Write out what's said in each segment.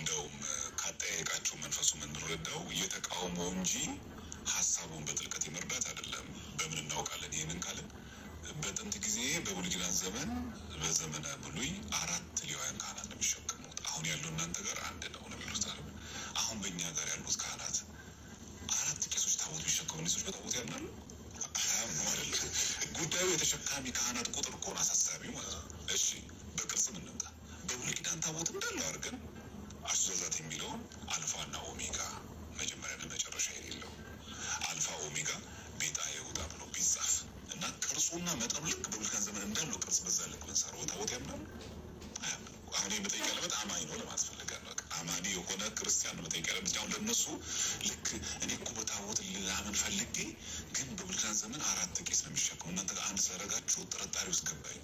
እንደውም ካጠያየቃቸው መንፈሱ ምንረዳው እየተቃውሞ እንጂ ሀሳቡን በጥልቀት የመርዳት አይደለም። በምን እናውቃለን? ይህንን ካልን በጥንት ጊዜ በብሉይ ኪዳን ዘመን በዘመነ ብሉይ 4 ሌዋውያን ካህናት ነው የሚሸከሙት። አሁን ያለው እናንተ ጋር አንድ ነው የሚሉት። አሁን በእኛ ጋር ያሉት ካህናት 4 ቄሶች ታቦት ቢሸከሙ ቄሶች በታቦት ያምናሉ? አይደለም። ጉዳዩ የተሸካሚ ካህናት ቁጥር እኮ ነው አሳሳቢው ማለት ነው። እሺ በቅርጽ እንምጣ። በብሉይ ኪዳን ታቦት እንዳለው አድርገን አስተዛዛት የሚለውን አልፋና ኦሜጋ መጀመሪያና መጨረሻ የሌለው አልፋ ኦሜጋ ቤጣ ይሁዳ ብሎ ቢጻፍ እና ቅርጹና መጠኑ ልክ በብሉይ ኪዳን ዘመን እንዳለው ቅርጽ በዛ ልክ ብንሰራው ታቦት ያምናሉ? አሁን የመጠየቅ ያለበት አማኝ ነው ለማስፈልጋል ነው። አማኒ የሆነ ክርስቲያን ነው መጠየቅ ያለበት። አሁን ለእነሱ ልክ እኔ እኮ በታቦት ላምን ፈልጌ ግን በብሉይ ኪዳን ዘመን 4 ቄስ ነው የሚሸከሙ እናንተ ጋር አንድ ስለረጋችሁ ጥርጣሬ ውስጥ ገባኝ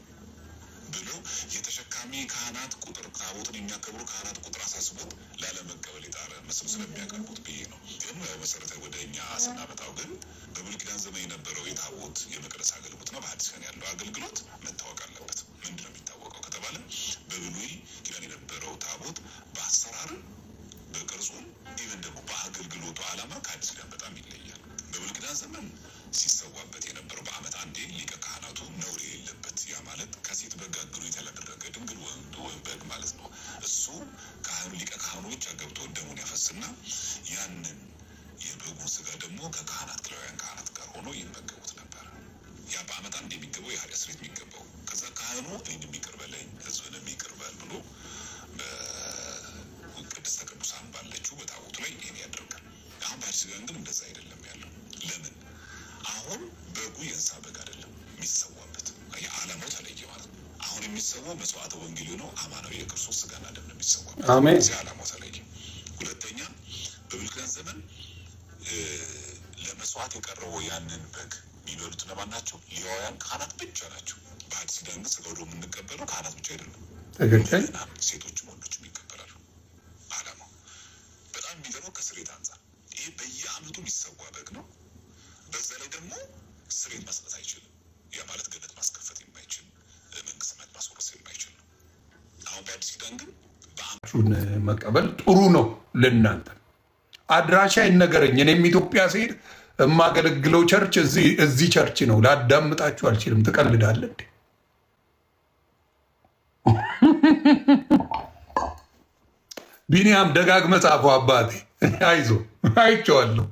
ብሎ የተሸካሚ ካህናት ቁጥር ታቦትን የሚያከብሩ ካህናት ቁጥር አሳስቦት ላለመቀበል የጣረ መስም ስለሚያቀርቡት ብዬ ነው። ግን መሰረታዊ ወደ እኛ ስናመጣው ግን በብሉይ ኪዳን ዘመን የነበረው የታቦት የመቅደስ አገልግሎት ነው። በሐዲስ ኪዳን ያለው አገልግሎት መታወቅ አለበት። ምንድን ነው የሚታወቀው ከተባለ በብሉይ ኪዳን የነበረው ታቦት በአሰራር በቅርጹም ኢቨን ደግሞ በአገልግሎቱ ዓላማ ከሐዲስ ኪዳን በጣም ይለያል። በብሉይ ኪዳን ዘመን ሲሰዋበት የነበረው በዓመት አንዴ ሊቀ ካህናቱ ነውር የሌለበት ያ ማለት ከሴት በግ ግንኙነት ያላደረገ ድንግል ወይም በግ ማለት ነው። እሱ ካህኑ ሊቀ ካህኑ ብቻ ገብቶ ደሙን ያፈስና ያንን የበጉን ስጋ ደግሞ ከካህናት ሌዋውያን ካህናት ጋር ሆኖ ይመገቡት ነበር። ያ በዓመት አንድ የሚገባው የኃጢአት ስርየት የሚገባው ከዛ ካህኑ እኔን ይቅር በለኝ ሕዝብንም ይቅር በል ብሎ በቅድስተ ቅዱሳን ባለችው በታቦቱ ላይ ይሄን ያደርጋል። አሁን በሐዲስ ኪዳን ግን እንደዛ አይደለም ያለው። ለምን? አሁን በጉ የእንስሳ በግ አይደለም የሚሰዋበት፣ የዓላማው ተለየ ማለት ነው። አሁን የሚሰዋው መስዋዕተ ወንጌል ነው። አማናዊ የክርስቶስ ስጋና ደም ነው የሚሰዋበት። አሜን። እዚህ ዓላማው ተለየ። ሁለተኛ በብሉይ ኪዳን ዘመን ለመስዋዕት የቀረበው ያንን በግ የሚበሉት እነማን ናቸው? ሌዋውያን ካህናት ብቻ ናቸው። በሐዲስ ኪዳን ግን ስጋው ደግሞ የምንቀበለው ካህናት ብቻ አይደለም፣ ሴቶችም ወንዶችም ይቀበላሉ። ዓላማው በጣም የሚገርመው ከስርየት አንጻር ይሄ በየዓመቱ የሚሰዋ በግ ነው። በዛ ላይ ደግሞ ስርየት መስጠት አይችልም። ያ ማለት ገነት ማስከፈት የማይችል መንግስት ሰማያት ማስወረስ የማይችል ነው። አሁን በአዲስ ኪዳን ግን በአሁን መቀበል ጥሩ ነው። ለእናንተ አድራሻ ይነገረኝ። እኔም ኢትዮጵያ ስሄድ የማገለግለው ቸርች እዚህ ቸርች ነው። ላዳምጣችሁ አልችልም። ትቀልዳለህ እንዴ? ቢኒያም ደጋግመህ ጻፈው አባቴ። አይዞ አይቼዋለሁ።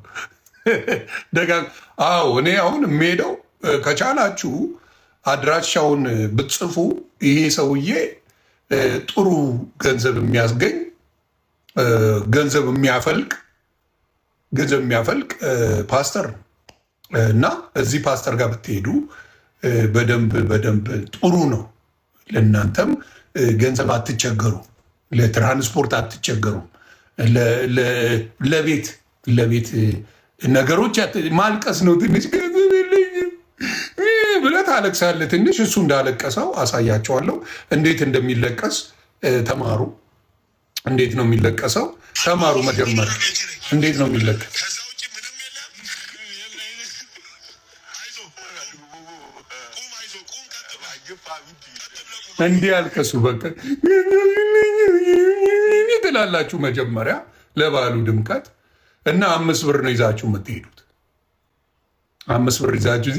አዎ እኔ አሁን የምሄደው ከቻላችሁ አድራሻውን ብትጽፉ ይሄ ሰውዬ ጥሩ ገንዘብ የሚያስገኝ ገንዘብ የሚያፈልቅ ፓስተር ነው እና እዚህ ፓስተር ጋር ብትሄዱ በደንብ ጥሩ ነው። ለእናንተም ገንዘብ አትቸገሩ፣ ለትራንስፖርት አትቸገሩም፣ ለቤት ነገሮች ማልቀስ ነው። ትንሽ ገንዘብ የለኝም ብለህ ታለቅሳለህ። ትንሽ እሱ እንዳለቀሰው አሳያቸዋለሁ። እንዴት እንደሚለቀስ ተማሩ። እንዴት ነው የሚለቀሰው? ተማሩ። መጀመሪያ እንዴት ነው የሚለቀስ? እንዲህ ያልቀሱ በቃ ትላላችሁ። መጀመሪያ ለበዓሉ ድምቀት እና 5 ብር ነው ይዛችሁ የምትሄዱት። 5 ብር ይዛችሁ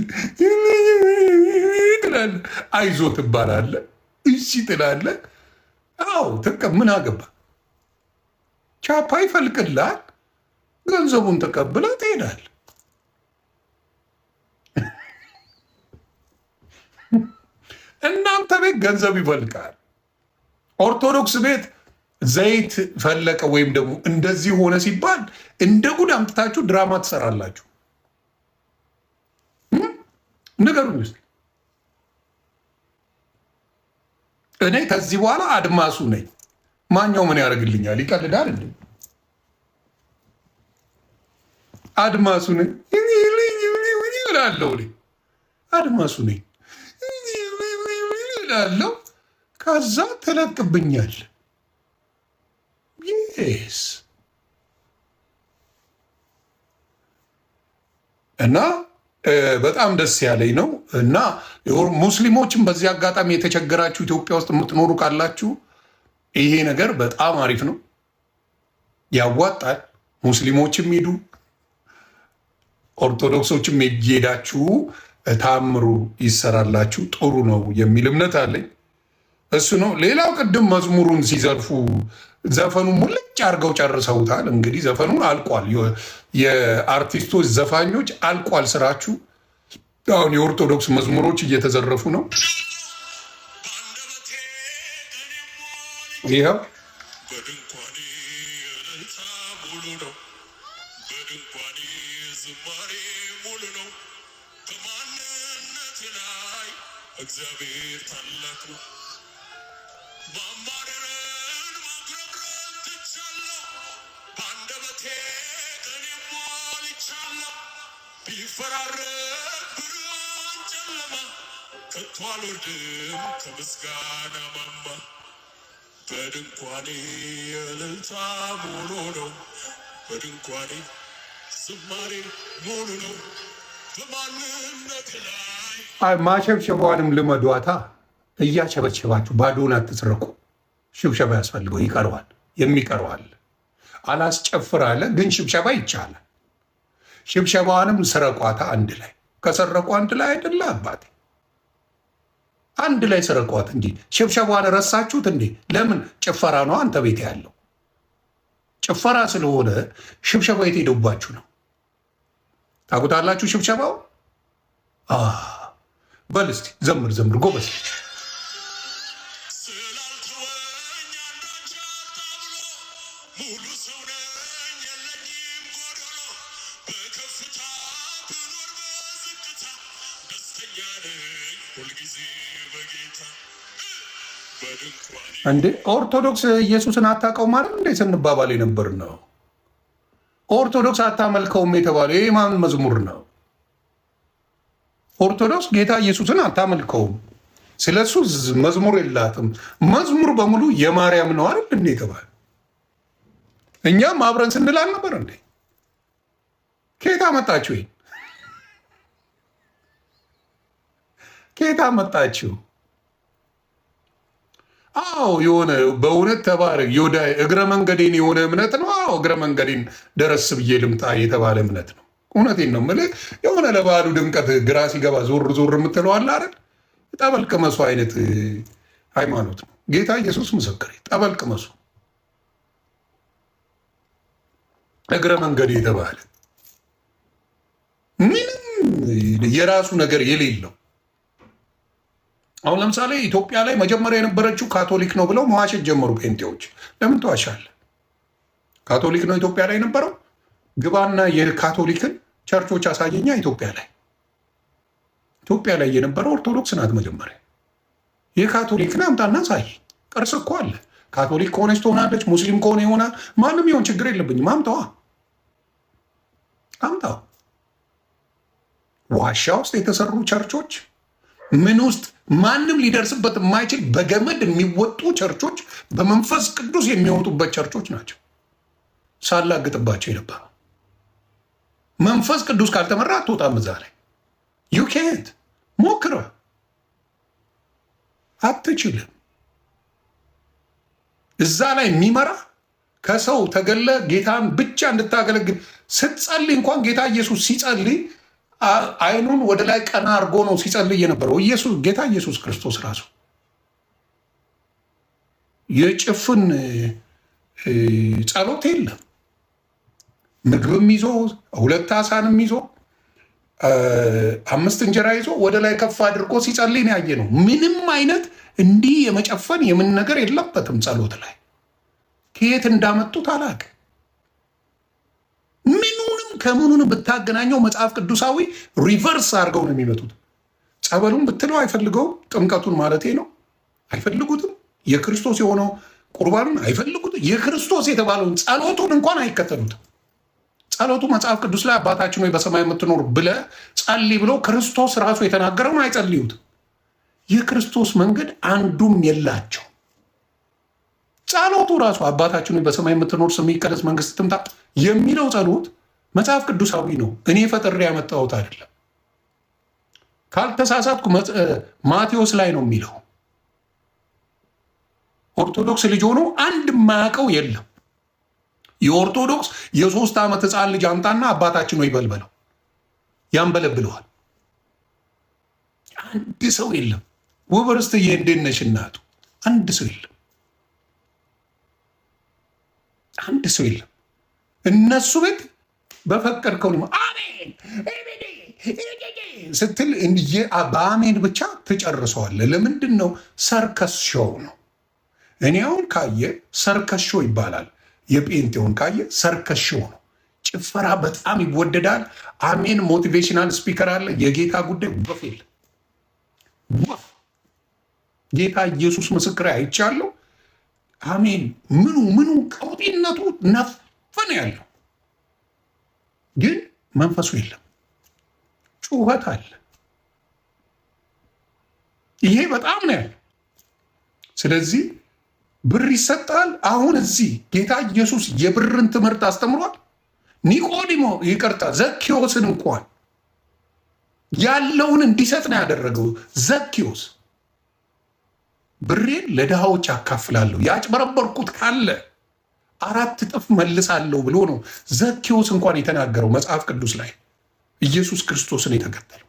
ትላለህ። አይዞ ትባላለህ። እሺ ትላለህ። አዎ ምን አገባ? ቻፓ ይፈልቅልሃል። ገንዘቡን ተቀብለህ ትሄዳለህ። እናንተ ቤት ገንዘብ ይፈልቃል። ኦርቶዶክስ ቤት ዘይት ፈለቀ ወይም ደግሞ እንደዚህ ሆነ ሲባል እንደ ጉድ አምጥታችሁ ድራማ ትሰራላችሁ። ንገሩኝ ውስጥ እኔ ከዚህ በኋላ አድማሱ ነኝ። ማኛው ምን ያደርግልኛል? ይቀልዳል እንዴ? አድማሱ ነኝ እላለሁ። አድማሱ ነኝ እላለሁ። ከዛ ትለቅብኛል። ይስ እና በጣም ደስ ያለኝ ነው። እና ሙስሊሞችን በዚህ አጋጣሚ የተቸገራችሁ ኢትዮጵያ ውስጥ የምትኖሩ ካላችሁ ይሄ ነገር በጣም አሪፍ ነው። ያዋጣል። ሙስሊሞችም ሂዱ፣ ኦርቶዶክሶችም ሄዳችሁ ታምሩ ይሰራላችሁ፣ ጥሩ ነው የሚል እምነት አለኝ። እሱ ነው። ሌላው ቅድም መዝሙሩን ሲዘርፉ ዘፈኑ ሙልጭ አድርገው ጨርሰውታል። እንግዲህ ዘፈኑ አልቋል። የአርቲስቶች ዘፋኞች አልቋል ስራችሁ። አሁን የኦርቶዶክስ መዝሙሮች እየተዘረፉ ነው። ይኸው በድንኳኔ እልልታ ሙሉ ነው። በድንኳኔ ዝማሬ ሙሉ ነው። በማንነት ላይ እግዚአብሔር ታላቅ ነው። ማማረርን ማጉረምረም ትቻለሁ። በአንደበቴ እኔ ሞልቻለሁ። ቢፈራረቅ ብርሃን ጨለማ ከቶ አልወርድም ከምስጋና ማማ። በድንኳኔ እልልታ ሙሉ ነው። በድንኳኔ ዝማሬ ሙሉ ነው። በማንነት ላይ ማሸብሸቧንም ልመዷታ። እያሸበሸባችሁ ባዶን አትስረቁ። ሽብሸባ ያስፈልገው ይቀረዋል፣ የሚቀረዋል። አላስጨፍር አለ ግን ሽብሸባ ይቻላል። ሽብሸባዋንም ስረቋታ። አንድ ላይ ከሰረቁ አንድ ላይ አይደለ አባቴ፣ አንድ ላይ ስረቋት እንጂ ሽብሸባዋን ረሳችሁት እንዴ? ለምን ጭፈራ ነው አንተ ቤት ያለው ጭፈራ ስለሆነ ሽብሸባ የት ሄደባችሁ ነው? ታውቁታላችሁ ሽብሸባው። በል እስቲ ዘምር ዘምር ጎበዝ። ስላልተወኝ አንዳች አጣብሎ ሙሉ ሰው ነኝ የለኝም ጎደሎ። በከፍታ ብኖር በዝቅታ ደስተኛ ነኝ ሁልጊዜ በጌታ። በድንኳኔ እንዴ ኦርቶዶክስ ኢየሱስን አታውቀው ማለት እንዴ ስንባባል የነበር ነው። ኦርቶዶክስ አታመልከውም የተባለው የማን መዝሙር ነው? ኦርቶዶክስ ጌታ ኢየሱስን አታመልከውም። ስለሱ መዝሙር የላትም። መዝሙር በሙሉ የማርያም ነው አይደል እንዴ የተባለ። እኛም አብረን ስንል አልነበር እንዴ? ከየት አመጣችሁ? ከየት አመጣችሁ? አዎ የሆነ በእውነት ተባረክ ዮዳ እግረ መንገዴን የሆነ እምነት ነው። አዎ እግረ መንገዴን ደረስ ብዬ ልምጣ የተባለ እምነት ነው። እውነቴን ነው የምልህ። የሆነ ለበዓሉ ድምቀት ግራ ሲገባ ዞር ዞር የምትለው አለ አይደል? ጠበል ቅመሱ አይነት ሃይማኖት ነው። ጌታ ኢየሱስ ምስክሬ፣ ጠበል ቅመሱ እግረ መንገድ የተባለ ምንም የራሱ ነገር የሌለው። አሁን ለምሳሌ ኢትዮጵያ ላይ መጀመሪያ የነበረችው ካቶሊክ ነው ብለው መዋሸት ጀመሩ ጴንጤዎች። ለምን ተዋሻለ? ካቶሊክ ነው ኢትዮጵያ ላይ የነበረው። ግባና የካቶሊክን ቸርቾች አሳየኛ። ኢትዮጵያ ላይ የነበረው ኦርቶዶክስ ናት መጀመሪያ። የካቶሊክን አምጣና አሳየኝ። ቅርስ እኮ አለ። ካቶሊክ ከሆነች ትሆናለች፣ ሙስሊም ከሆነ ይሆናል። ማንም ይሆን ችግር የለብኝም። አምጣዋ፣ አምጣው። ዋሻ ውስጥ የተሰሩ ቸርቾች፣ ምን ውስጥ ማንም ሊደርስበት የማይችል በገመድ የሚወጡ ቸርቾች፣ በመንፈስ ቅዱስ የሚወጡበት ቸርቾች ናቸው። ሳላግጥባቸው የነበረው መንፈስ ቅዱስ ካልተመራ አትወጣም። እዛ ላይ ዩኬንት ሞክረ አትችልም። እዛ ላይ የሚመራ ከሰው ተገለ ጌታን ብቻ እንድታገለግል ስትጸልይ እንኳን ጌታ ኢየሱስ ሲጸልይ አይኑን ወደ ላይ ቀና አድርጎ ነው ሲጸልይ የነበረው። ጌታ ኢየሱስ ክርስቶስ ራሱ የጭፍን ጸሎት የለም። ምግብም ይዞ 2 ዓሣንም ይዞ 5 እንጀራ ይዞ ወደ ላይ ከፍ አድርጎ ሲጸልይ ነው ያየ ነው። ምንም አይነት እንዲህ የመጨፈን የምን ነገር የለበትም ጸሎት ላይ። ከየት እንዳመጡት አላውቅም። ምኑንም ከምኑንም ብታገናኘው መጽሐፍ ቅዱሳዊ ሪቨርስ አድርገው ነው የሚመጡት። ጸበሉን ብትለው አይፈልገውም። ጥምቀቱን ማለቴ ነው አይፈልጉትም። የክርስቶስ የሆነው ቁርባኑን አይፈልጉትም። የክርስቶስ የተባለውን ጸሎቱን እንኳን አይከተሉትም። ጸሎቱ መጽሐፍ ቅዱስ ላይ አባታችን ሆይ በሰማይ የምትኖር ብለህ ጸልይ ብሎ ክርስቶስ ራሱ የተናገረውን አይጸልዩትም። የክርስቶስ መንገድ አንዱም የላቸው። ጸሎቱ ራሱ አባታችን ሆይ በሰማይ የምትኖር ስምህ ይቀደስ መንግስትህ ትምጣ የሚለው ጸሎት መጽሐፍ ቅዱሳዊ ነው። እኔ ፈጥሬ ያመጣሁት አይደለም። ካልተሳሳትኩ ማቴዎስ ላይ ነው የሚለው። ኦርቶዶክስ ልጅ ሆኖ አንድ የማያውቀው የለም። የኦርቶዶክስ የ3 ዓመት ህፃን ልጅ አምጣና አባታችን ነው ይበልበለው፣ ያንበለብለዋል። አንድ ሰው የለም። ውብርስትዬ እንዴት ነሽ እናቱ? አንድ ሰው የለም። አንድ ሰው የለም። እነሱ ቤት በፈቀድከው አሜን ስትል በአሜን ብቻ ትጨርሰዋለህ። ለምንድን ነው? ሰርከስ ሾው ነው። እኔ አሁን ካየ ሰርከስ ሾው ይባላል። የጴንጤውን ካየ ሰርከስ ሾው ነው። ጭፈራ በጣም ይወደዳል። አሜን ሞቲቬሽናል ስፒከር አለ። የጌታ ጉዳይ ወፍ የለም። ወፍ ጌታ ኢየሱስ ምስክር አይቻለሁ። አሜን ምኑ ቀውጢነቱ ነፈን ያለው ግን መንፈሱ የለም። ጩኸት አለ። ይሄ በጣም ነው ያለው። ስለዚህ ብር ይሰጣል። አሁን እዚህ ጌታ ኢየሱስ የብርን ትምህርት አስተምሯል። ኒቆዲሞ ይቅርታ ዘኪዮስን እንኳን ያለውን እንዲሰጥ ነው ያደረገው። ዘኪዮስ ብሬን ለድሃዎች አካፍላለሁ፣ ያጭበረበርኩት ካለ 4 እጥፍ መልሳለሁ ብሎ ነው ዘኪዮስ እንኳን የተናገረው መጽሐፍ ቅዱስ ላይ። ኢየሱስ ክርስቶስን የተከተለው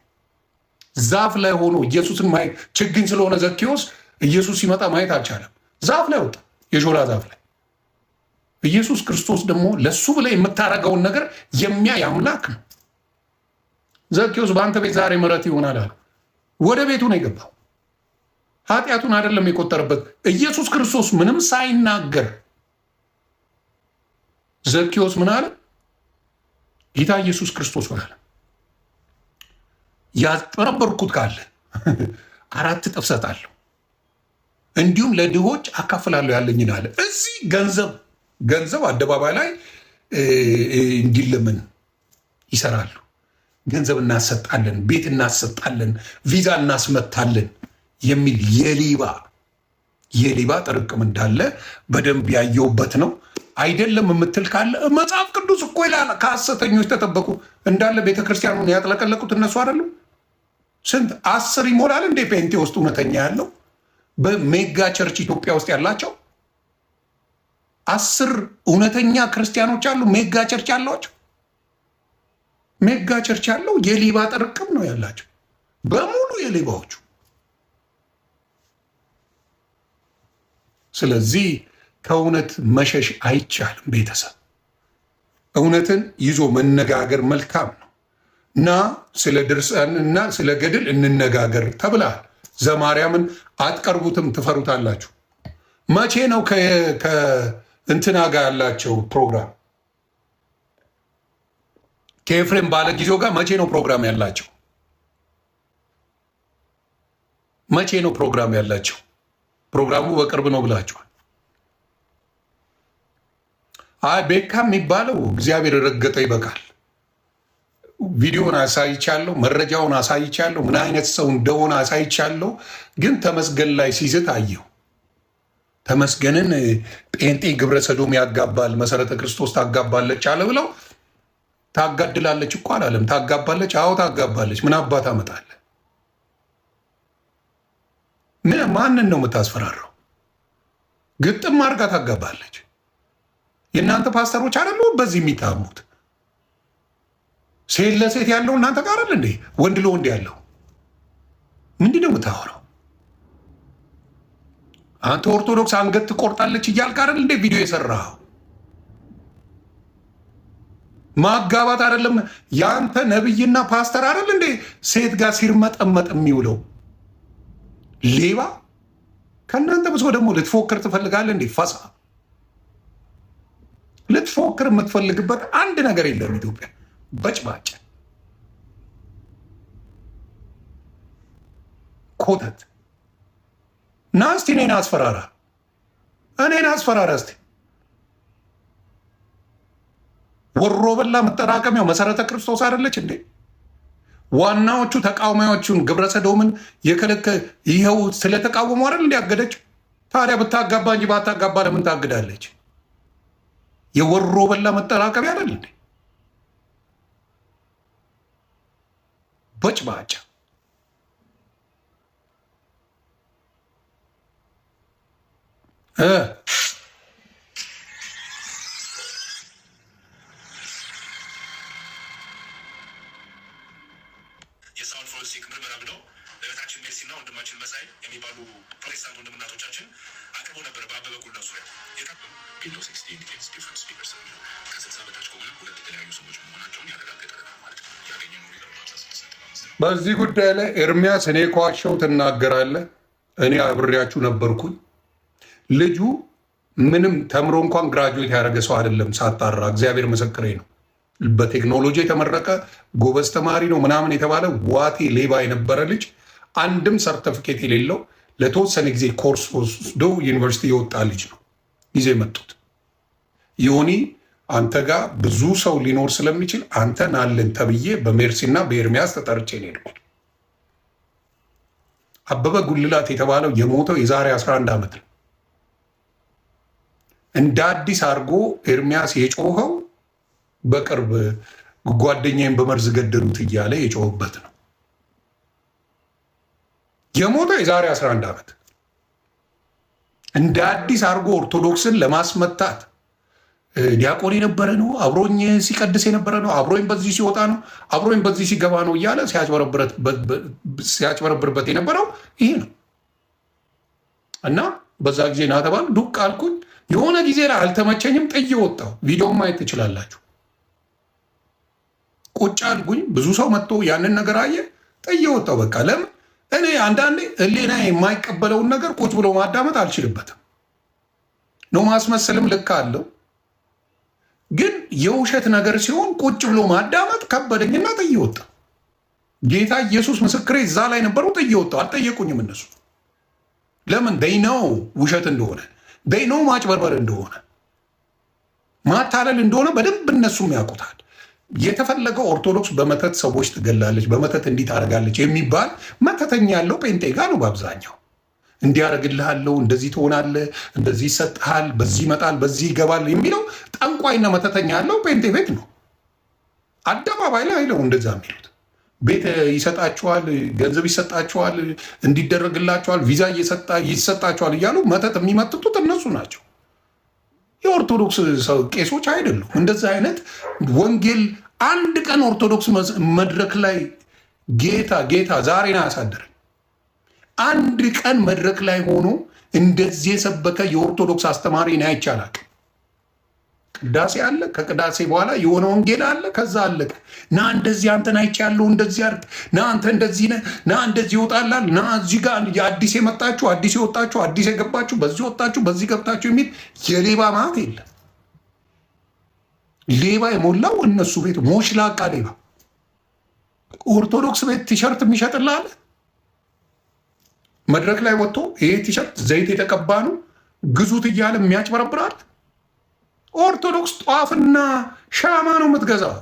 ዛፍ ላይ ሆኖ ኢየሱስን ማየት ችግኝ ስለሆነ ዘኪዮስ ኢየሱስ ሲመጣ ማየት አልቻለም። ዛፍ ላይ ወጣ፣ የሾላ ዛፍ ላይ። ኢየሱስ ክርስቶስ ደግሞ ለሱ ብለህ የምታረገውን ነገር የሚያይ አምላክ ነው። ዘኪዮስ በአንተ ቤት ዛሬ ምሕረት ይሆናል አለ። ወደ ቤቱ ነው የገባው። ኃጢአቱን አይደለም የቆጠረበት። ኢየሱስ ክርስቶስ ምንም ሳይናገር ዘኪዮስ ምን አለ? ጌታ ኢየሱስ ክርስቶስ ሆናል ያጭበረበርኩት ካለ 4 እጥፍ እሰጣለሁ፣ እንዲሁም ለድሆች አካፍላለሁ ያለኝን አለ። እዚህ ገንዘብ አደባባይ ላይ እንዲለምን ይሰራሉ። ገንዘብ እናሰጣለን፣ ቤት እናሰጣለን፣ ቪዛ እናስመታለን የሚል የሌባ ጥርቅም እንዳለ በደንብ ያየውበት ነው። አይደለም የምትል ካለ መጽሐፍ ቅዱስ እኮ ይላል ከሐሰተኞች ተጠበቁ እንዳለ። ቤተክርስቲያኑን ያጥለቀለቁት እነሱ አይደሉም? ስንት 10 ይሞላል እንዴ ፔንቴ ውስጥ እውነተኛ ያለው? በሜጋ ቸርች ኢትዮጵያ ውስጥ ያላቸው 10 እውነተኛ ክርስቲያኖች አሉ። ሜጋ ቸርች ያላቸው ሜጋ ቸርች ያለው የሌባ ጥርቅም ነው ያላቸው በሙሉ የሌባዎቹ። ስለዚህ ከእውነት መሸሽ አይቻልም። ቤተሰብ እውነትን ይዞ መነጋገር መልካም ነው እና ስለ ድርሳን እና ስለ ገድል እንነጋገር ተብሏል። ዘማርያምን አትቀርቡትም ትፈሩታላችሁ። መቼ ነው ከእንትና ጋር ያላቸው ፕሮግራም? ከኤፍሬም ባለ ጊዜው ጋር መቼ ነው ፕሮግራም ያላቸው? መቼ ነው ፕሮግራም ያላቸው? ፕሮግራሙ በቅርብ ነው ብላችኋል። አይ ቤካ የሚባለው እግዚአብሔር ረገጠ ይበቃል። ቪዲዮን አሳይቻለሁ፣ መረጃውን አሳይቻለሁ፣ ምን አይነት ሰው እንደሆነ አሳይቻለሁ። ግን ተመስገን ላይ ሲዝት አየሁ። ተመስገንን ጴንጤ ግብረ ሰዶም ያጋባል፣ መሰረተ ክርስቶስ ታጋባለች አለ ብለው ታጋድላለች እኮ አላለም። ታጋባለች። አዎ ታጋባለች። ምን አባት አመጣለ? ማንን ነው የምታስፈራራው? ግጥም አድርጋ ታጋባለች። የእናንተ ፓስተሮች አይደሉ በዚህ የሚታሙት? ሴት ለሴት ያለው እናንተ ጋር አይደል እንዴ? ወንድ ለወንድ ያለው ምንድን ነው የምታወራው? አንተ ኦርቶዶክስ አንገት ትቆርጣለች እያልክ አይደል እንዴ ቪዲዮ የሰራኸው? ማጋባት አይደለም የአንተ ነብይና ፓስተር አይደል እንዴ ሴት ጋር ሲርመጠመጥ የሚውለው? ሌባ ከእናንተ ብሶ ደግሞ ልትፎክር ትፈልጋለህ እንዴ? ፈሳ ልትፎክር የምትፈልግበት አንድ ነገር የለም። ኢትዮጵያ በጭባጭ ኮተት ና እስቲ እኔን አስፈራራ፣ እኔን አስፈራራ እስቲ። ወሮ በላ መጠራቀሚያው መሰረተ ክርስቶስ አይደለች እንዴ? ዋናዎቹ ተቃዋሚዎቹን ግብረ ሰዶምን የከለከ ይኸው ስለተቃወሙ አይደል እንዲያገደችው። ታዲያ ብታጋባ እንጂ ባታጋባ ለምን ታግዳለች? የወሮ በላ መጠራቀሚያ አይደል እንዴ? በጭባጫ ቼክ ምርመራ ብለው እህታችን ሜርሲና ወንድማችን መሳይ የሚባሉ ፕሮቴስታንት ወንድም እናቶቻችን አቅርቦ ነበር። በአበበ ጉላ ዙሪያ ከ60 በታች ከሆነ ሁለት የተለያዩ ሰዎች መሆናቸውን ያረጋገጠልናል ማለት ነው። ያገኘነው በዚህ ጉዳይ ላይ ኤርሚያስ እኔ ከዋሸው ትናገራለህ። እኔ አብሬያችሁ ነበርኩኝ። ልጁ ምንም ተምሮ እንኳን ግራጁዌት ያደረገ ሰው አይደለም። ሳጣራ እግዚአብሔር ምስክሬ ነው። በቴክኖሎጂ የተመረቀ ጎበዝ ተማሪ ነው ምናምን የተባለ ዋቴ ሌባ የነበረ ልጅ አንድም ሰርተፊኬት የሌለው ለተወሰነ ጊዜ ኮርስ ወስዶ ዩኒቨርሲቲ የወጣ ልጅ ነው ይዘው የመጡት። ዮኒ አንተ ጋር ብዙ ሰው ሊኖር ስለሚችል አንተ ናለን ተብዬ በሜርሲና በኤርሚያስ ተጠርቼ ነው የሄድኩት። አበበ ጉልላት የተባለው የሞተው የዛሬ 11 ዓመት ነው። እንደ አዲስ አድርጎ ኤርሚያስ የጮኸው በቅርብ ጓደኛዬን በመርዝ ገደሉት እያለ የጮኸበት ነው። የሞተው የዛሬ 11 ዓመት እንደ አዲስ አድርጎ ኦርቶዶክስን ለማስመታት ዲያቆን የነበረ ነው፣ አብሮኝ ሲቀድስ የነበረ ነው፣ አብሮኝ በዚህ ሲወጣ ነው፣ አብሮኝ በዚህ ሲገባ ነው እያለ ሲያጭበረብርበት የነበረው ይሄ ነው። እና በዛ ጊዜ ና ተባል ዱቅ አልኩኝ። የሆነ ጊዜ ላይ አልተመቸኝም፣ ጥዬ ወጣሁ። ቪዲዮውን ማየት ትችላላችሁ። ቁጭ አልኩኝ። ብዙ ሰው መጥቶ ያንን ነገር አየ፣ ጥዬ ወጣሁ። በቃ ለምን እኔ አንዳንዴ ህሊና የማይቀበለውን ነገር ቁጭ ብሎ ማዳመጥ አልችልበትም ነው። ማስመሰልም ልክ አለው፣ ግን የውሸት ነገር ሲሆን ቁጭ ብሎ ማዳመጥ ከበደኝና ጥዬ ወጣሁ። ጌታ ኢየሱስ ምስክሬ እዛ ላይ ነበሩ። ጥዬ ወጣሁ። አልጠየቁኝም እነሱ። ለምን ደይነው ውሸት እንደሆነ ደይነው ማጭበርበር እንደሆነ ማታለል እንደሆነ በደንብ እነሱም ያውቁታል። የተፈለገው ኦርቶዶክስ በመተት ሰዎች ትገላለች፣ በመተት እንዲህ ታደርጋለች የሚባል መተተኛ ያለው ጴንጤ ጋር ነው በአብዛኛው። እንዲያደርግልሃለው፣ እንደዚህ ትሆናለህ፣ እንደዚህ ይሰጥሃል፣ በዚህ ይመጣል፣ በዚህ ይገባል የሚለው ጠንቋይና መተተኛ ያለው ጴንጤ ቤት ነው። አደባባይ ላይ ነው እንደዛ የሚሉት። ቤት ይሰጣችኋል፣ ገንዘብ ይሰጣችኋል፣ እንዲደረግላችኋል፣ ቪዛ ይሰጣችኋል እያሉ መተት የሚመትቱት እነሱ ናቸው። የኦርቶዶክስ ቄሶች አይደሉም። እንደዚህ አይነት ወንጌል አንድ ቀን ኦርቶዶክስ መድረክ ላይ ጌታ ዛሬን አያሳድርም። አንድ ቀን መድረክ ላይ ሆኖ እንደዚህ የሰበከ የኦርቶዶክስ አስተማሪ ና ይቻላል። ቅዳሴ አለ፣ ከቅዳሴ በኋላ የሆነ ወንጌል አለ፣ ከዛ አለቀ። ና እንደዚህ አንተን አይቻለሁ፣ እንደዚህ አድርግ፣ ና አንተ እንደዚህ ነህ፣ ና እንደዚህ ይወጣላል፣ ና እዚህ ጋር አዲስ የመጣችሁ አዲስ የወጣችሁ አዲስ የገባችሁ በዚህ ወጣችሁ በዚህ ገብታችሁ የሚል የሌባ ማለት የለም። ሌባ የሞላው እነሱ ቤት ሞሽላቃ ሌባ። ኦርቶዶክስ ቤት ቲሸርት የሚሸጥልሃል መድረክ ላይ ወጥቶ ይሄ ቲሸርት ዘይት የተቀባ ነው ግዙት እያለ የሚያጭበረብራል። ኦርቶዶክስ ጧፍና ሻማ ነው የምትገዛው።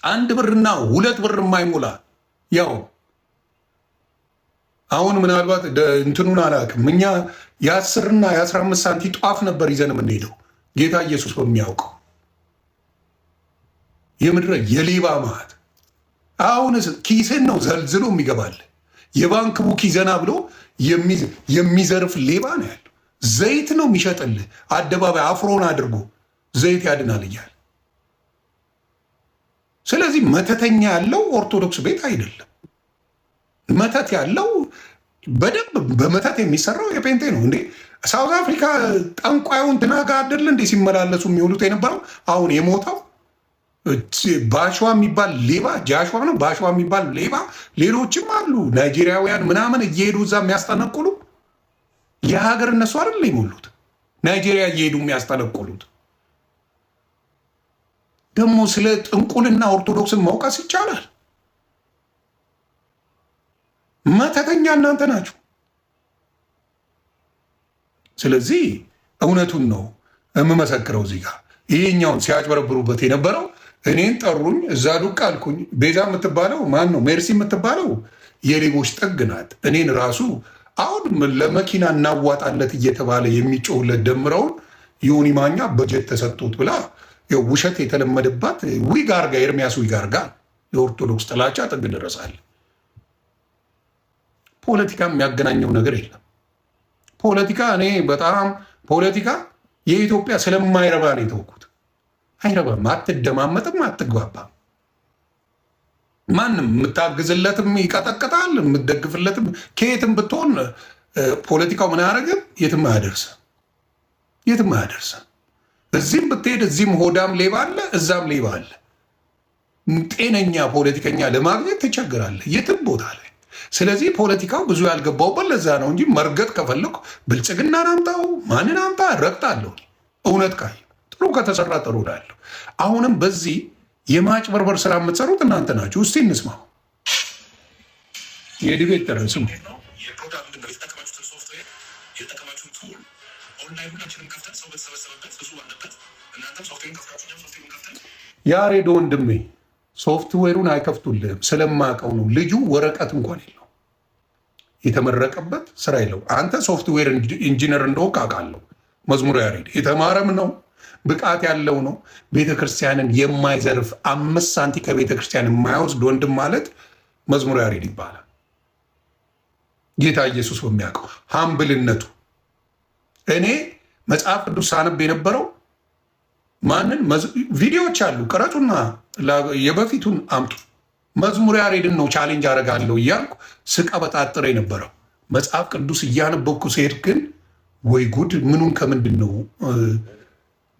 1 ብርና 2 ብር የማይሞላ ያው አሁን ምናልባት እንትኑን አላውቅም። እኛ የ10ና የ15 ሳንቲ ጧፍ ነበር ይዘን የምንሄደው። ጌታ ኢየሱስ በሚያውቀው የምድረ የሌባ ማት አሁንስ ኪስን ነው ዘልዝሎ የሚገባል። የባንክ ቡክ ይዘና ብሎ የሚዘርፍ ሌባ ነው ያለው። ዘይት ነው የሚሸጥልህ አደባባይ አፍሮን አድርጎ ዘይት ያድናል እያለ። ስለዚህ መተተኛ ያለው ኦርቶዶክስ ቤት አይደለም። መተት ያለው በደንብ በመተት የሚሰራው የጴንጤ ነው እንዴ። ሳውዝ አፍሪካ ጠንቋዩን ትናጋ አይደል እንዴ ሲመላለሱ የሚውሉት የነበረው። አሁን የሞተው ባሸዋ የሚባል ሌባ፣ ጃሸዋ ነው ባሸዋ የሚባል ሌባ፣ ሌሎችም አሉ ናይጄሪያውያን ምናምን እየሄዱ እዛ የሚያስጠነቁሉ የሀገር እነሱ አይደል የሞሉት፣ ናይጄሪያ እየሄዱ የሚያስጠነቁሉት። ደግሞ ስለ ጥንቁልና ኦርቶዶክስን መውቀስ ይቻላል? መተተኛ እናንተ ናችሁ። ስለዚህ እውነቱን ነው የምመሰክረው። እዚህ ጋር ይሄኛውን ሲያጭበረብሩበት የነበረው እኔን ጠሩኝ፣ እዛ ዱቅ አልኩኝ። ቤዛ የምትባለው ማን ነው? ሜርሲ የምትባለው የሌቦች ጥግ ናት። እኔን ራሱ አሁን ለመኪና እናዋጣለት እየተባለ የሚጮህለት ደምረውን ዮኒ ማኛ በጀት ተሰጥቶት ብላ ውሸት የተለመደባት ዊግ አርጋ ኤርሚያስ ዊግ አርጋ የኦርቶዶክስ ጥላቻ ጥግ ደረሳል። ፖለቲካ የሚያገናኘው ነገር የለም። ፖለቲካ እኔ በጣም ፖለቲካ የኢትዮጵያ ስለማይረባ ነው የተወኩት። አይረባም፣ አትደማመጥም፣ አትግባባም። ማንም የምታግዝለትም ይቀጠቅጣል፣ የምትደግፍለትም ከየትም ብትሆን ፖለቲካው ምን አያደርግም? የትም አያደርስም፣ የትም አያደርስም። እዚህም ብትሄድ እዚህም ሆዳም ሌባ አለ፣ እዛም ሌባ አለ። ጤነኛ ፖለቲከኛ ለማግኘት ትቸግራለህ የትም ቦታ ላይ። ስለዚህ ፖለቲካው ብዙ ያልገባውበት ለዛ ነው እንጂ መርገጥ ከፈለኩ ብልጽግናን አምጣው ማንን አምጣ ረግጣለሁ። እውነት ካየ ጥሩ ከተሰራ ጥሩ እላለሁ። አሁንም በዚህ የማጭበርበር ስራ የምትሰሩት እናንተ ናችሁ። እስቲ እንስማው። የዲቤት ደረስ ያሬድ ወንድሜ ሶፍትዌሩን አይከፍቱልህም። ስለማቀው ነው። ልጁ ወረቀት እንኳን የለው የተመረቀበት ስራ የለው። አንተ ሶፍትዌር ኢንጂነር እንደሆንክ አውቃለሁ። መዝሙር ያሬድ የተማረም ነው ብቃት ያለው ነው። ቤተ ክርስቲያንን የማይዘርፍ 5 ሳንቲ ከቤተ ክርስቲያን የማይወስድ ወንድም ማለት መዝሙር ያሬድ ይባላል። ጌታ ኢየሱስ በሚያውቀው ሀምብልነቱ እኔ መጽሐፍ ቅዱስ ሳነብ የነበረው ማንን ቪዲዮዎች አሉ ቅረጹና የበፊቱን አምጡ። መዝሙር ያሬድን ነው ቻሌንጅ አደርጋለሁ እያልኩ ስቀበጣጥር የነበረው መጽሐፍ ቅዱስ እያነበብኩ ሲሄድ ግን ወይ ጉድ ምኑን ከምንድን ነው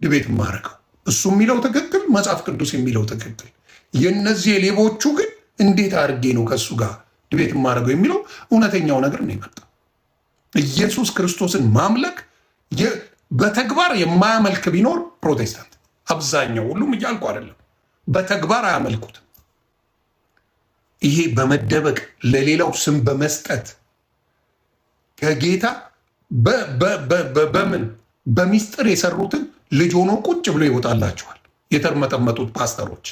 ድቤት የማደርገው? እሱ የሚለው ትክክል፣ መጽሐፍ ቅዱስ የሚለው ትክክል። የነዚህ የሌቦቹ ግን እንዴት አድርጌ ነው ከእሱ ጋር ድቤት የማደርገው የሚለው እውነተኛው ነገር ነው የመጣው። ኢየሱስ ክርስቶስን ማምለክ በተግባር የማያመልክ ቢኖር ፕሮቴስታንት፣ አብዛኛው ሁሉም እያልኩ አይደለም፣ በተግባር አያመልኩትም። ይሄ በመደበቅ ለሌላው ስም በመስጠት ከጌታ በምን በሚስጥር የሰሩትን ልጅ ሆኖ ቁጭ ብሎ ይወጣላቸዋል። የተርመጠመጡት ፓስተሮች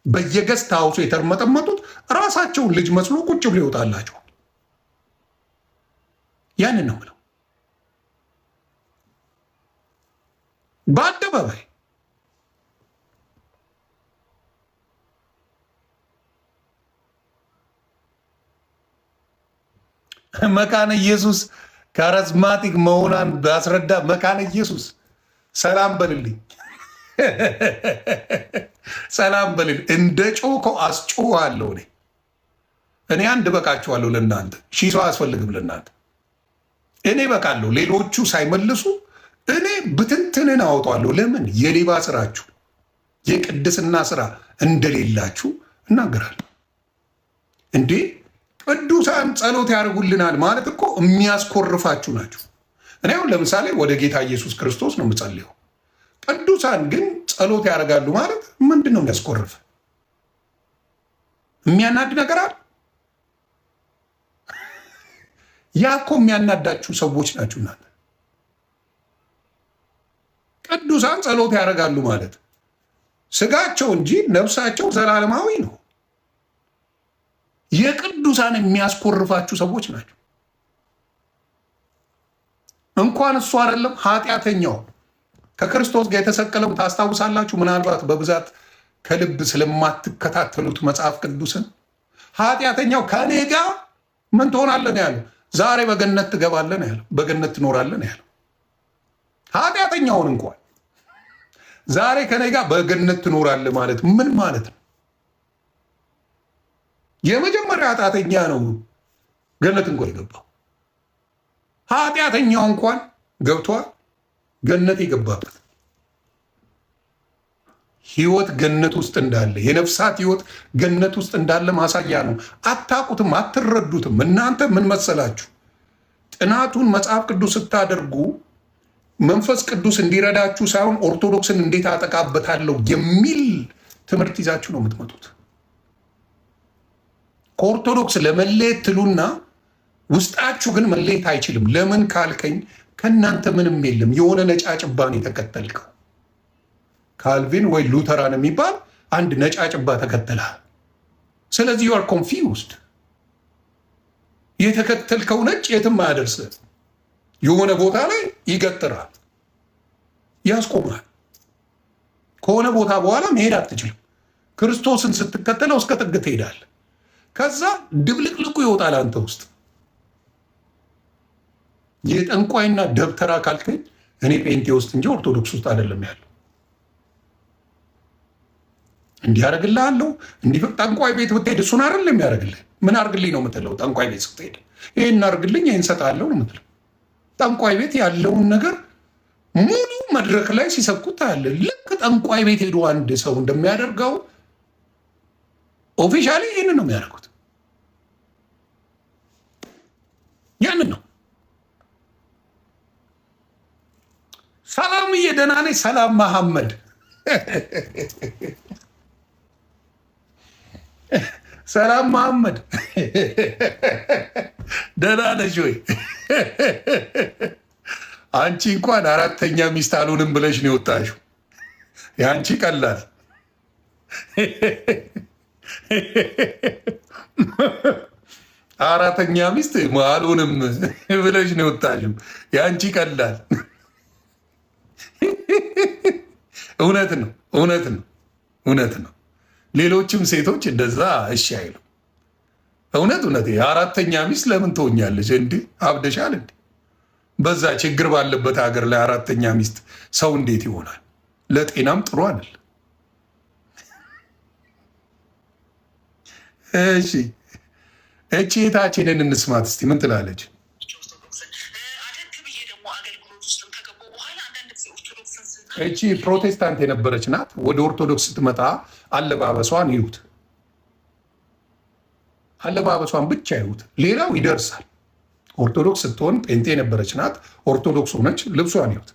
በየገስት ሀውሱ የተርመጠመጡት ራሳቸውን ልጅ መስሎ ቁጭ ብሎ ይወጣላቸዋል። ያንን ነው ብለው በአደባባይ መካነ ኢየሱስ ካሪዝማቲክ መሆኗን ባስረዳ። መካነ ኢየሱስ ሰላም በልልኝ፣ ሰላም በልልኝ። እንደ ጮኮ አስጮኋለሁ። እኔ አንድ በቃችኋለሁ ለእናንተ፣ ሺህ ሰው አያስፈልግም ለእናንተ። እኔ በቃለሁ። ሌሎቹ ሳይመልሱ እኔ ብትንትንን አወጣለሁ። ለምን? የሌባ ስራችሁ የቅድስና ስራ እንደሌላችሁ እናገራለሁ። እንዴ ቅዱሳን ጸሎት ያደርጉልናል ማለት እኮ የሚያስኮርፋችሁ ናችሁ። እኔ አሁን ለምሳሌ ወደ ጌታ ኢየሱስ ክርስቶስ ነው የምጸልየው። ቅዱሳን ግን ጸሎት ያደርጋሉ ማለት ምንድን ነው የሚያስኮርፍ? የሚያናድ ነገር አለ? ያ እኮ የሚያናዳችሁ ሰዎች ናችሁ እናንተ። ቅዱሳን ጸሎት ያደርጋሉ ማለት ስጋቸው እንጂ ነፍሳቸው ዘላለማዊ ነው። የቅዱሳን የሚያስኮርፋችሁ ሰዎች ናቸው። እንኳን እሱ አይደለም ኃጢአተኛው ከክርስቶስ ጋር የተሰቀለው ታስታውሳላችሁ። ምናልባት በብዛት ከልብ ስለማትከታተሉት መጽሐፍ ቅዱስን ኃጢአተኛው ከእኔ ጋር ምን ትሆናለን ያለው? ዛሬ በገነት ትገባለን ያለው፣ በገነት ትኖራለን ያለው። ኃጢአተኛውን እንኳን ዛሬ ከኔ ጋር በገነት ትኖራለህ ማለት ምን ማለት ነው? የመጀመሪያ ኃጢአተኛ ነው ገነት እንኳን የገባው። ኃጢአተኛው እንኳን ገብቷል ገነት የገባበት። ህይወት ገነት ውስጥ እንዳለ፣ የነፍሳት ህይወት ገነት ውስጥ እንዳለ ማሳያ ነው። አታውቁትም፣ አትረዱትም። እናንተ ምን መሰላችሁ? ጥናቱን መጽሐፍ ቅዱስ ስታደርጉ መንፈስ ቅዱስ እንዲረዳችሁ ሳይሆን ኦርቶዶክስን እንዴት አጠቃበታለሁ የሚል ትምህርት ይዛችሁ ነው የምትመጡት። ከኦርቶዶክስ ለመለየት ትሉና ውስጣችሁ ግን መለየት አይችልም። ለምን ካልከኝ ከእናንተ ምንም የለም። የሆነ ነጫጭባን የተከተልከው ካልቪን ወይ ሉተራን የሚባል አንድ ነጫጭባ ተከተልሃል። ስለዚህ ዩ አር ኮንፊውዝድ። የተከተልከው ነጭ የትም አያደርስህ። የሆነ ቦታ ላይ ይገጥራል፣ ያስቆማል። ከሆነ ቦታ በኋላ መሄድ አትችልም። ክርስቶስን ስትከተለው እስከ ጥግ ትሄዳለህ። ከዛ ድብልቅልቁ ይወጣል አንተ ውስጥ። የጠንቋይና ደብተራ ካልከኝ እኔ ጴንጤ ውስጥ እንጂ ኦርቶዶክስ ውስጥ አይደለም ያለው። እንዲያደርግልሃለሁ ጠንቋይ ቤት ብትሄድ እሱን አይደል የሚያደርግልህ? ምን አርግልኝ ነው የምትለው? ጠንቋይ ቤት ስትሄድ ይህን አርግልኝ ይህን ሰጣለሁ ነው የምትለው። ጠንቋይ ቤት ያለውን ነገር ሙሉ መድረክ ላይ ሲሰብኩት ታያለህ። ልክ ጠንቋይ ቤት ሄዶ አንድ ሰው እንደሚያደርገው ኦፊሻሊ ይህንን ነው የሚያደርጉት። ያንን ነው። ሰላምዬ ደህና ነኝ። ሰላም መሐመድ ሰላም መሐመድ ደህና ነሽ ወይ? አንቺ እንኳን አራተኛ ሚስት አልሆንም ብለሽ ነው የወጣሽው። የአንቺ ቀላል አራተኛ ሚስት አልሆንም ብለሽ ነው የወጣሽው። የአንቺ ቀላል እውነት ነው፣ እውነት ነው፣ እውነት ነው። ሌሎችም ሴቶች እንደዛ እሺ አይሉ። እውነት እውነት የአራተኛ ሚስት ለምን ትሆኛለች? እንዲህ አብደሻል እንዲ? በዛ ችግር ባለበት ሀገር ላይ አራተኛ ሚስት ሰው እንዴት ይሆናል? ለጤናም ጥሩ አይደል። እሺ እቺ የታችንን እንስማት እስቲ ምን ትላለች? እቺ ፕሮቴስታንት የነበረች ናት። ወደ ኦርቶዶክስ ስትመጣ አለባበሷን ይዩት፣ አለባበሷን ብቻ ይዩት፣ ሌላው ይደርሳል። ኦርቶዶክስ ስትሆን ጴንጤ የነበረች ናት። ኦርቶዶክስ ሆነች፣ ልብሷን ይዩት።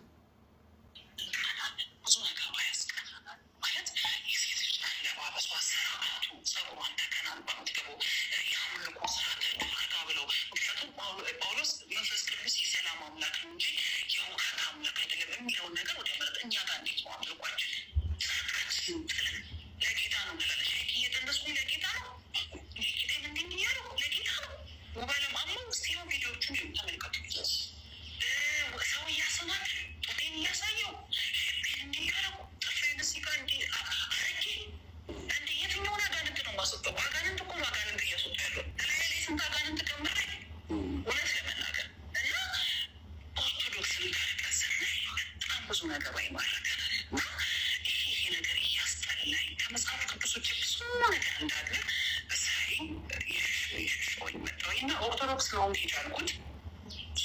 ኦርቶዶክስ ለሆን ሄጃልኩት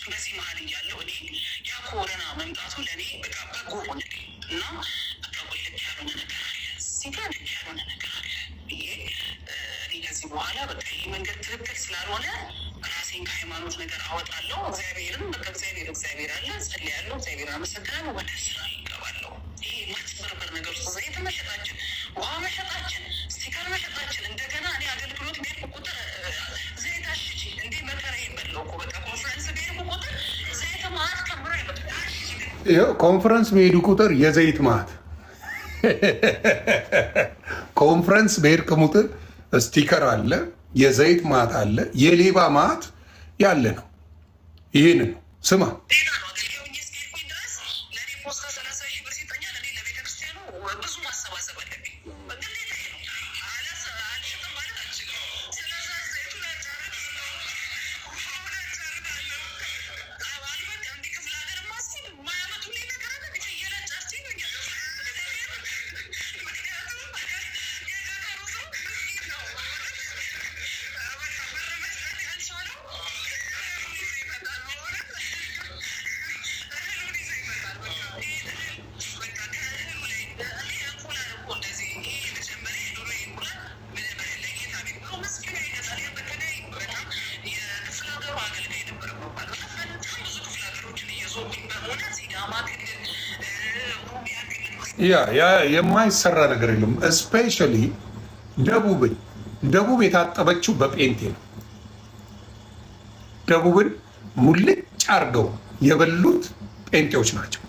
በዚህ መሀል እያለው እኔ ያ ኮረና መምጣቱ ለእኔ በቃ በጎ ሆነ እና በቃ ልክ ያልሆነ ነገር አለ እዚህ ጋር ልክ ያልሆነ ነገር አለ ብዬ እኔ ከዚህ በኋላ በቃ ይህ መንገድ ትክክል ስላልሆነ ራሴን ከሃይማኖት ነገር አወጣለሁ። እግዚአብሔርም በቃ እግዚአብሔር አለ ጸልያለሁ፣ እግዚአብሔር አመሰግናለሁ፣ ወደ ስራ ይገባለሁ። ይሄ ማጭበርበር ነገር ውስጥ ዘይት መሸጣችን፣ ውሃ መሸጣችን፣ ስቲከር መሸጣችን እንደገና እኔ አገልግሎት ቤት ቁጥር ዘይት አሽቺ እንዴ መከራ ይበለው እኮ በቃ ኮንፈረንስ ቤት ቁጥር ዘይት ማት ከምሮ ይበል ኮንፈረንስ በሄዱ ቁጥር የዘይት ማት ኮንፈረንስ በሄድክ ቁጥር ስቲከር አለ፣ የዘይት ማት አለ፣ የሌባ ማት ያለ ነው። ይህን ነው ስማ። የማይሰራ ነገር የለም። እስፔሻሊ ደቡብ የታጠበችው በጴንቴ ነው። ደቡብን ሙልጭ አርገው የበሉት ጴንጤዎች ናቸው።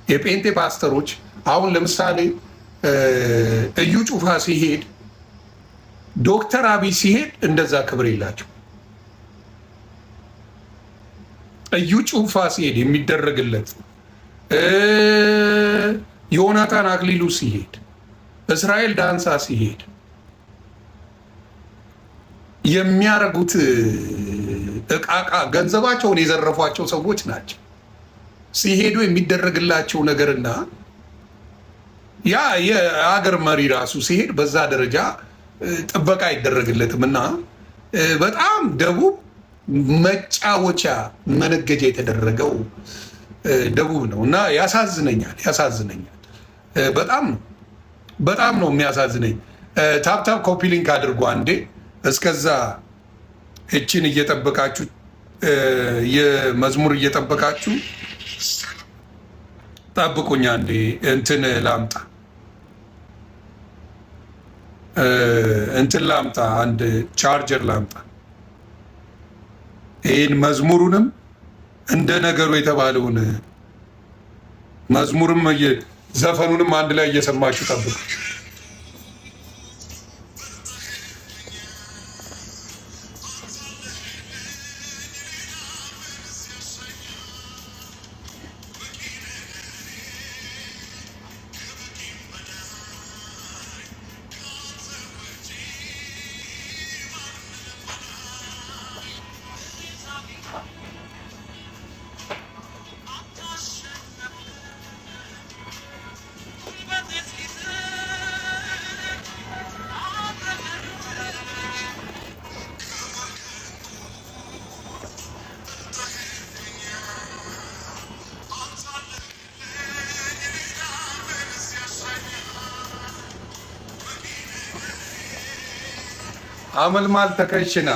የጴንጤ ፓስተሮች አሁን ለምሳሌ እዩ ጩፋ ሲሄድ፣ ዶክተር አብይ ሲሄድ እንደዛ ክብር የላቸው። እዩ ጩፋ ሲሄድ የሚደረግለት፣ ዮናታን አክሊሉ ሲሄድ፣ እስራኤል ዳንሳ ሲሄድ የሚያረጉት እቃቃ ገንዘባቸውን የዘረፏቸው ሰዎች ናቸው። ሲሄዱ የሚደረግላቸው ነገርና ያ የሀገር መሪ ራሱ ሲሄድ በዛ ደረጃ ጥበቃ አይደረግለትም እና በጣም ደቡብ መጫወቻ መነገጃ የተደረገው ደቡብ ነው እና ያሳዝነኛል። በጣም ነው የሚያሳዝነኝ። ታፕታፕ ኮፒ ሊንክ አድርጎ አንዴ እስከዛ እችን እየጠበቃችሁ የመዝሙር እየጠበቃችሁ ጠብቁኛ። አንዴ እንትን ላምጣ አንድ ቻርጀር ላምጣ። ይህን መዝሙሩንም እንደ ነገሩ የተባለውን መዝሙርም ዘፈኑንም አንድ ላይ እየሰማችሁ ጠብቁ። አመልማል ተከሽና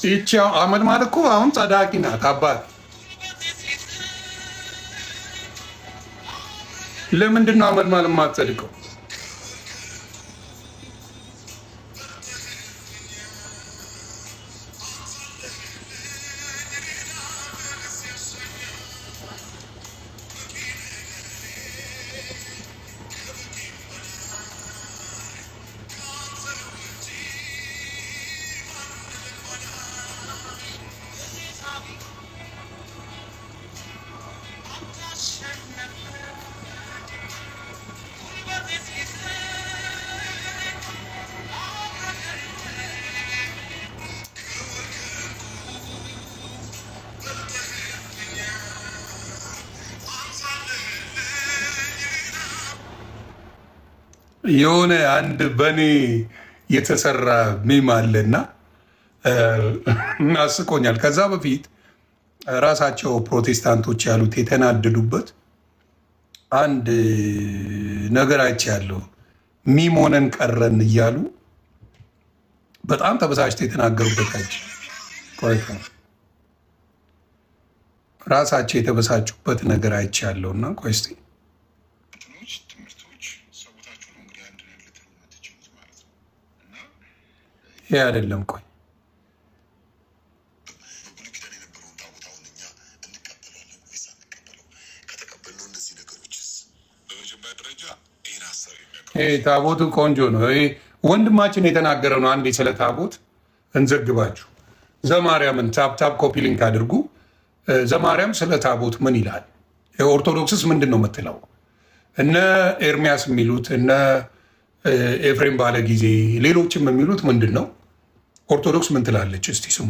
ይቺ አመልማል እኮ አሁን ጸዳቂ ናት። አባት ለምንድን ነው አመልማል የማትጸድቀው? የሆነ አንድ በእኔ የተሰራ ሚም አለና እናስቆኛል። ከዛ በፊት ራሳቸው ፕሮቴስታንቶች ያሉት የተናደዱበት አንድ ነገር አይቻለሁ። ሚም ሆነን ቀረን እያሉ በጣም ተበሳጭተው የተናገሩበት ራሳቸው የተበሳጩበት ነገር አይቻለሁ እና ቆይ እስኪ ይሄ አይደለም። ቆይ ታቦቱ ቆንጆ ነው። ወንድማችን የተናገረ ነው። አንዴ ስለ ታቦት እንዘግባችሁ። ዘማርያምን ታፕታፕ ኮፒ ሊንክ አድርጉ። ዘማርያም ስለ ታቦት ምን ይላል? ኦርቶዶክስስ ምንድን ነው የምትለው? እነ ኤርሚያስ የሚሉት እነ ኤፍሬም ባለ ጊዜ ሌሎችም የሚሉት ምንድን ነው? ኦርቶዶክስ ምን ትላለች? እስቲ ስሙ።